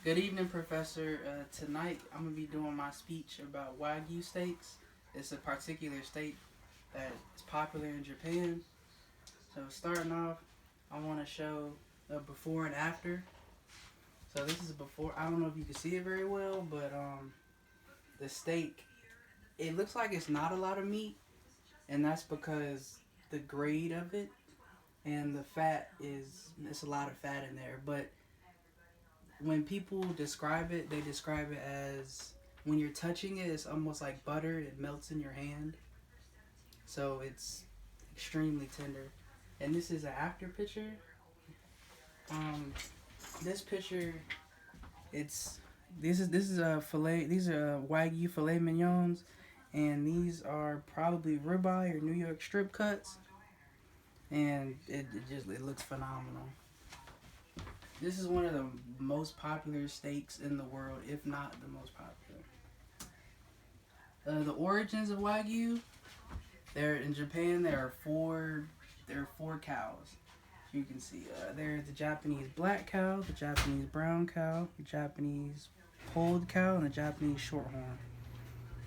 Good evening, Professor. Tonight I'm going to be doing my speech about Wagyu steaks. It's a particular steak that is popular in Japan. So, starting off, I want to show a before and after. So, this is before. I don't know if you can see it very well, but the steak, it looks like it's not a lot of meat, and that's because the grade of it and the fat is, it's a lot of fat in there. But when people describe it, they describe it as when you're touching it, it's almost like butter. It melts in your hand, so it's extremely tender. And this is an after picture. Um, this picture, it's this is a fillet. These are Wagyu filet mignons, and these are probably ribeye or New York strip cuts, and it looks phenomenal. This is one of the most popular steaks in the world, if not the most popular. The origins of Wagyu. There in Japan, there are four cows. You can see there's the Japanese black cow, the Japanese brown cow, the Japanese polled cow, and the Japanese shorthorn.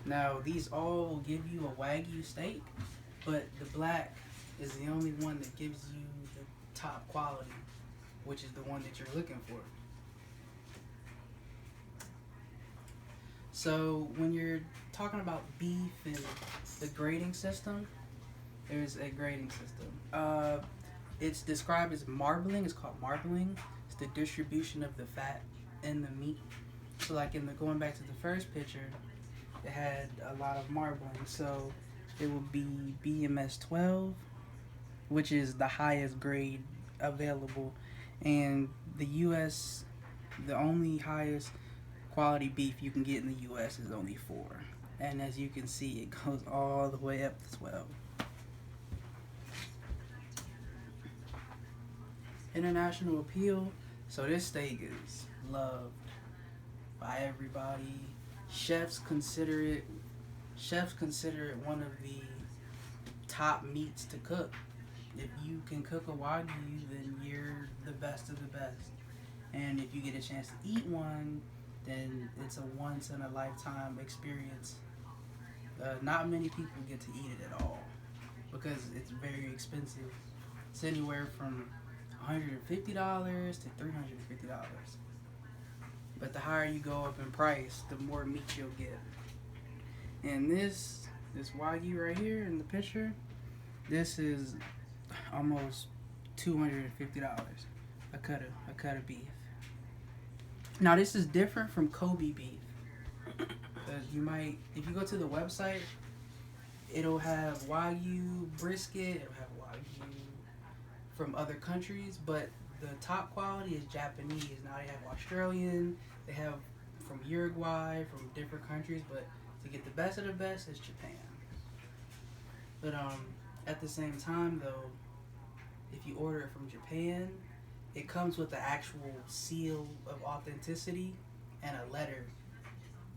Now these all will give you a Wagyu steak, but the black is the only one that gives you the top quality, which is the one that you're looking for. So when you're talking about beef and the grading system, there's a grading system. It's described as marbling. It's called marbling. It's the distribution of the fat in the meat. So like in the going back to the first picture, it had a lot of marbling. So it would be BMS 12, which is the highest grade available, and the U.S. the only highest quality beef you can get in the U.S. is only 4, and as you can see, it goes all the way up to 12. International appeal. So this steak is loved by everybody. Chefs consider it. Chefs consider it one of the top meats to cook. If you can cook a wagyu, then you're the best of the best. And if you get a chance to eat one, then it's a once in a lifetime experience. Not many people get to eat it at all because it's very expensive. It's anywhere from $150 to $350. But the higher you go up in price, the more meat you'll get. And this wagyu right here in the picture, this is almost $250 a cut of beef. Now this is different from Kobe beef. Because you might, if you go to the website, it'll have Wagyu brisket, it'll have Wagyu from other countries, but the top quality is Japanese. Now they have Australian, they have from Uruguay, from different countries, but to get the best of the best is Japan. But at the same time though, if you order it from Japan, it comes with the actual seal of authenticity and a letter.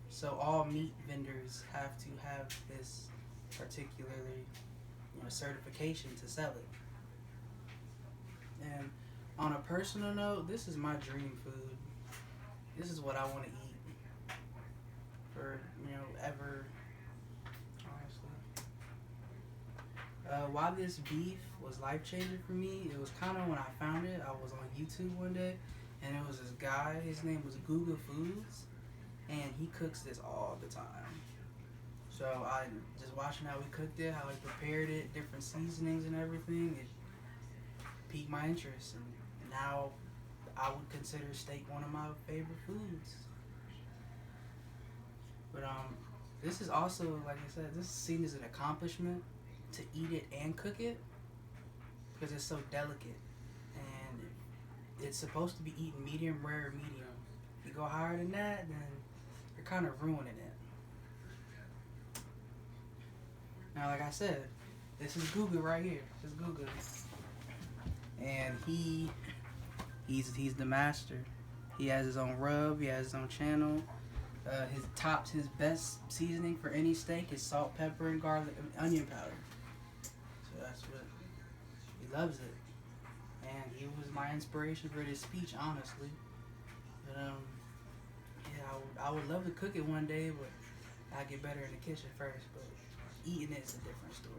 So all meat vendors have to have this particularly, certification to sell it. And on a personal note, this is my dream food. This is what I want to eat for, ever, honestly. Why this beef was life changing for me, it was kind of when I found it. I was on YouTube one day, and it was this guy. His name was Guga Foods, and he cooks this all the time. So I just watching how he cooked it, how he prepared it, different seasonings and everything. It piqued my interest, and now I would consider steak one of my favorite foods. But this is also, like I said, this is seen as an accomplishment to eat it and cook it because it's so delicate, and it's supposed to be eaten medium rare or medium. If you go higher than that, then you're kind of ruining it. Now, like I said, this is Guga right here. This is Guga, and he's the master. He has his own rub. He has his own channel. His best seasoning for any steak is salt, pepper, and garlic, onion powder. So that's what he loves it, and he was my inspiration for this speech, honestly. But I would love to cook it one day, but I get better in the kitchen first. But eating it is a different story.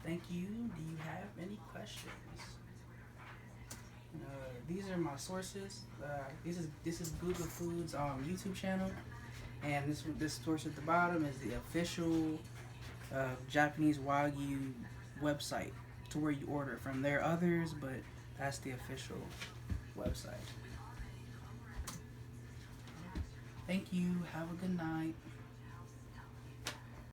Thank you. Do you have any questions? These are my sources. This is Google Foods YouTube channel, and this source at the bottom is the official Japanese Wagyu website to where you order from. There are others, but that's the official website. Thank you. Have a good night.